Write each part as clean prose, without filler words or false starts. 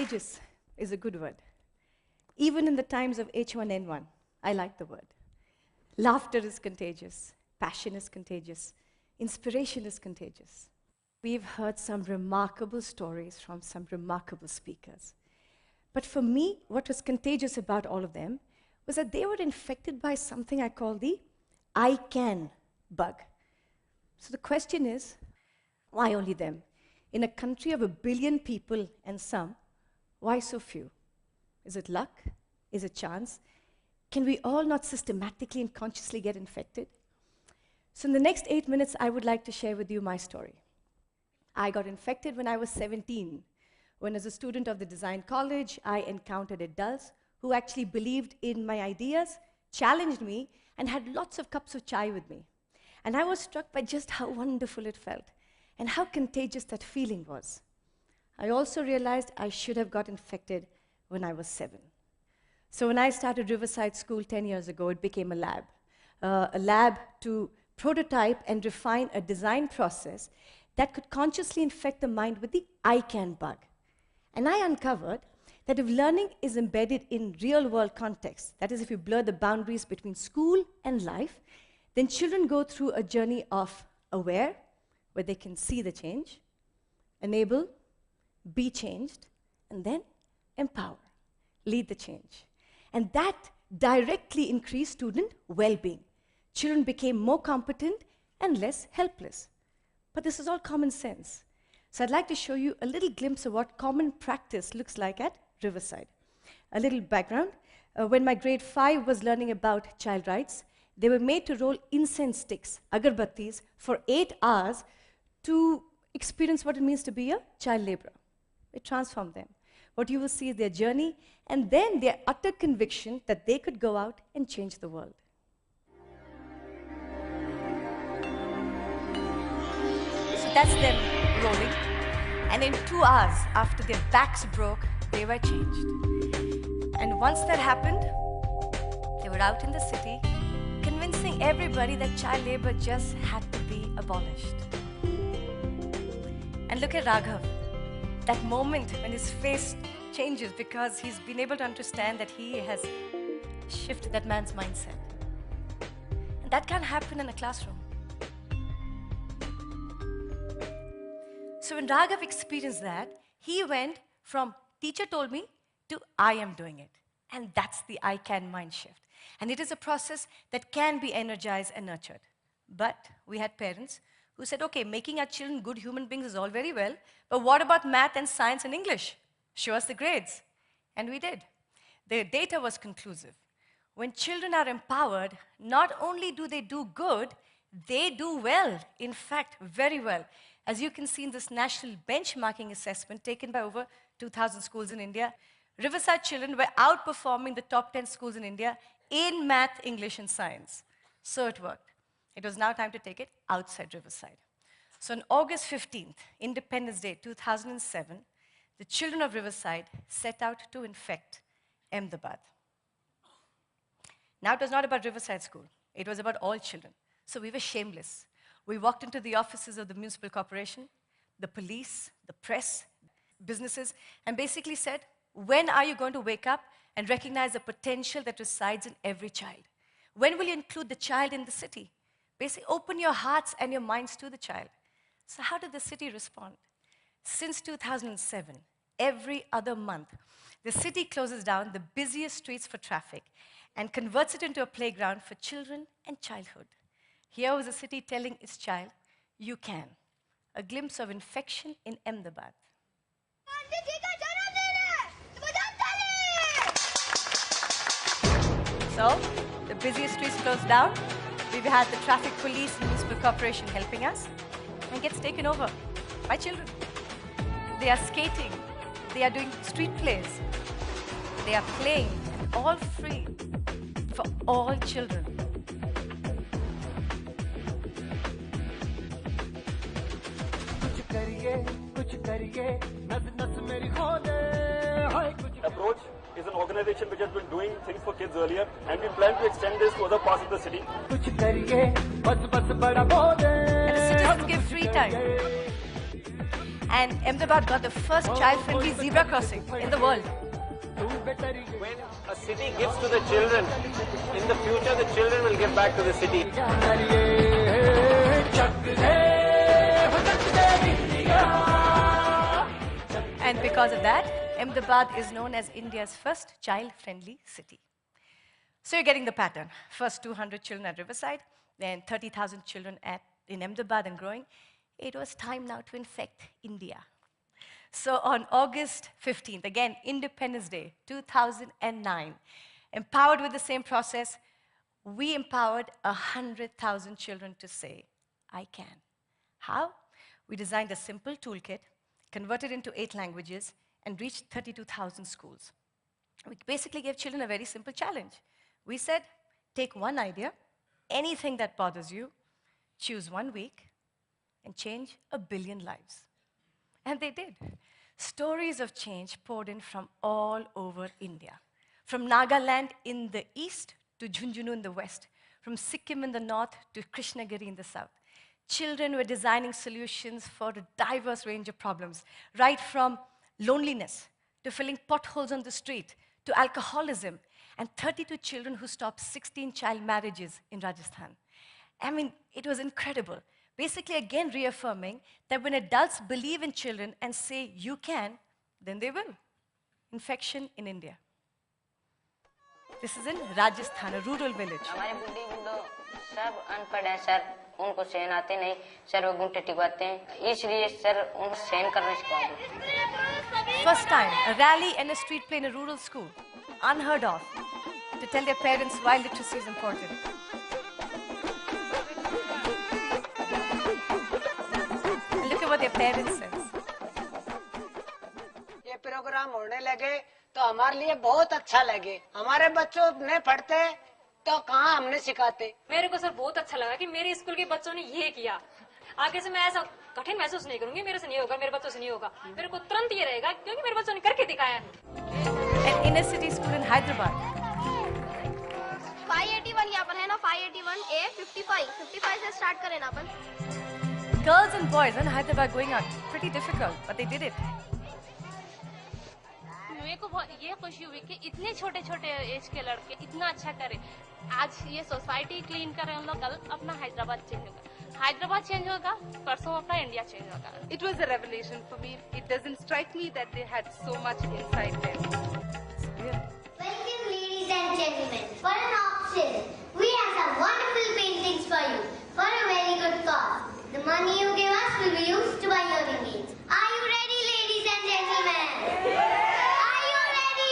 Contagious is a good word. Even in the times of H1N1, I like the word. Laughter is contagious. Passion is contagious. Inspiration is contagious. We've heard some remarkable stories from some remarkable speakers. But for me, what was contagious about all of them was that they were infected by something I call the I can bug. So the question is, why only them? In a country of 1 billion people and some, why so few? Is it luck? Is it chance? Can we all not systematically and consciously get infected? So in the next 8 minutes, I would like to share with you my story. I got infected when I was 17, when as a student of the design college, I encountered adults who actually believed in my ideas, challenged me, and had lots of cups of chai with me. And I was struck by just how wonderful it felt and how contagious that feeling was. I also realized I should have got infected when I was 7. So when I started Riverside School 10 years ago, it became a lab to prototype and refine a design process that could consciously infect the mind with the I can bug. And I uncovered that if learning is embedded in real-world context, that is, if you blur the boundaries between school and life, then children go through a journey of aware, where they can see the change, enable, be changed, and then empower, lead the change. And that directly increased student well-being. Children became more competent and less helpless. But this is all common sense. So I'd like to show you a little glimpse of what common practice looks like at Riverside. A little background. When my grade 5 was learning about child rights, they were made to roll incense sticks, agarbattis, for 8 hours to experience what it means to be a child laborer. It transformed them. What you will see is their journey and then their utter conviction that they could go out and change the world. So that's them rolling. And in 2 hours, after their backs broke, they were changed. And once that happened, they were out in the city, convincing everybody that child labor just had to be abolished. And look at Raghav, that moment when his face changes because he's been able to understand that he has shifted that man's mindset. And that can't happen in a classroom. So when Raghav experienced that, he went from teacher told me to I am doing it. And that's the I can mind shift. And it is a process that can be energized and nurtured. But we had parents who said, okay, making our children good human beings is all very well, but what about math and science and English? Show us the grades. And we did. The data was conclusive. When children are empowered, not only do they do good, they do well. In fact, very well. As you can see in this national benchmarking assessment taken by over 2,000 schools in India, Riverside children were outperforming the top 10 schools in India in math, English, and science. So it worked. It was now time to take it outside Riverside. So on August 15th, Independence Day 2007, the children of Riverside set out to infect Ahmedabad. Now it was not about Riverside School. It was about all children. So we were shameless. We walked into the offices of the municipal corporation, the police, the press, businesses, and basically said, when are you going to wake up and recognize the potential that resides in every child? When will you include the child in the city? Basically, open your hearts and your minds to the child. So how did the city respond? Since 2007, every other month, the city closes down the busiest streets for traffic and converts it into a playground for children and childhood. Here was the city telling its child, you can. A glimpse of infection in Ahmedabad. So, the busiest streets closed down. We've had the traffic police and municipal corporation helping us, and gets taken over by children. They are skating. They are doing street plays. They are playing, all free, for all children. Approach is an organization which has been doing things for kids earlier, and we plan to extend this to other parts of the city. And the citizens give free time. And Ahmedabad got the first child-friendly zebra crossing in the world. When a city gives to the children, in the future the children will give back to the city. And because of that, Ahmedabad is known as India's first child-friendly city. So you're getting the pattern. First 200 children at Riverside, then 30,000 children in Ahmedabad and growing. It was time now to infect India. So on August 15th, again, Independence Day, 2009, empowered with the same process, we empowered 100,000 children to say, I can. How? We designed a simple toolkit, converted into 8 languages, and reached 32,000 schools. We basically gave children a very simple challenge. We said, take one idea, anything that bothers you, choose 1 week, and change 1 billion lives. And they did. Stories of change poured in from all over India. From Nagaland in the east to Jhunjhunu in the west. From Sikkim in the north to Krishnagiri in the south. Children were designing solutions for a diverse range of problems, right from loneliness to filling potholes on the street to alcoholism, and 32 children who stopped 16 child marriages in Rajasthan. I mean, it was incredible. Basically, again, reaffirming that when adults believe in children and say, you can, then they will. Infection in India. This is in Rajasthan, a rural village. हमारे बुढ़े बुढ़ो सब अनपढ़ हैं sir, उनको सहन आते नहीं, सर वो घुंटे टिकवाते हैं, इसलिए सर उनको सहन करना सिखा दो. First time, a rally and a street play in a rural school, unheard of, to tell their parents why literacy is important. And look at what their parents said. ये programme होने लगे तो हमारे लिए बहुत अच्छा लगे. हमारे बच्चों ने पढ़ते तो कहाँ हमने सिखाते. मेरे को सर बहुत अच्छा लगा कि मेरे स्कूल के बच्चों ने ये किया. आगे से मैं ऐसा कठिन महसूस नहीं करूंगी, मेरे से नहीं होगा, मेरे बच्चों से नहीं होगा. मेरे को तुरंत ये रहेगा क्योंकि मेरे बच्चों ने करके दिखाया. An inner city school in Hyderabad. 581 यहाँ पर है ना, 581A 55 से स्टार्ट करें ना अपन. Girls and boys in Hyderabad going out. Pretty difficult, but they did it. मेरे को बहुत ये खुशी हुई कि इतने छोटे छोटे एज के लड़के इतना अच्छा करे. आज ये सोसाइटी क्लीन करें हम लोग, कल अपना हैदराबाद चेंज होगा. हैदराबाद चेंज होगा, परसों अपना इंडिया चेंज होगा. It was a revelation for me. It doesn't strike me that they had so much inside them. Welcome ladies and gentlemen. For an auction, we have some wonderful paintings for you for a very good cause. The money you give us will be used to buy hearing aids. Are you ready, ladies and gentlemen? Are you ready?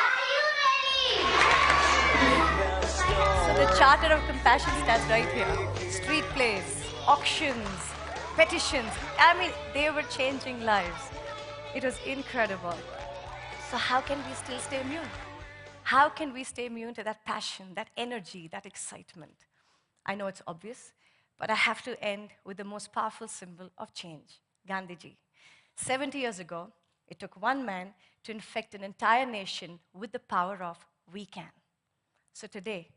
Are you ready? So the Charter of Compassion stands right here. Street plays, auctions, petitions. I mean, they were changing lives. It was incredible. So how can we still stay immune? How can we stay immune to that passion, that energy, that excitement? I know it's obvious, but I have to end with the most powerful symbol of change, Gandhiji. 70 years ago, it took one man to infect an entire nation with the power of we can. So today,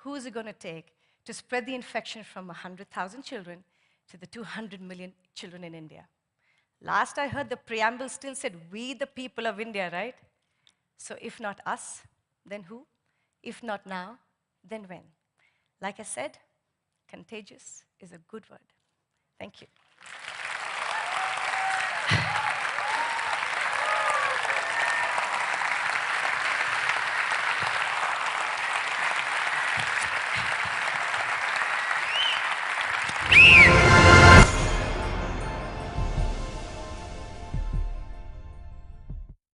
who is it going to take to spread the infection from 100,000 children to the 200 million children in India? Last I heard, the preamble still said, we the people of India, right? So if not us, then who? If not now, then when? Like I said, contagious is a good word. Thank you.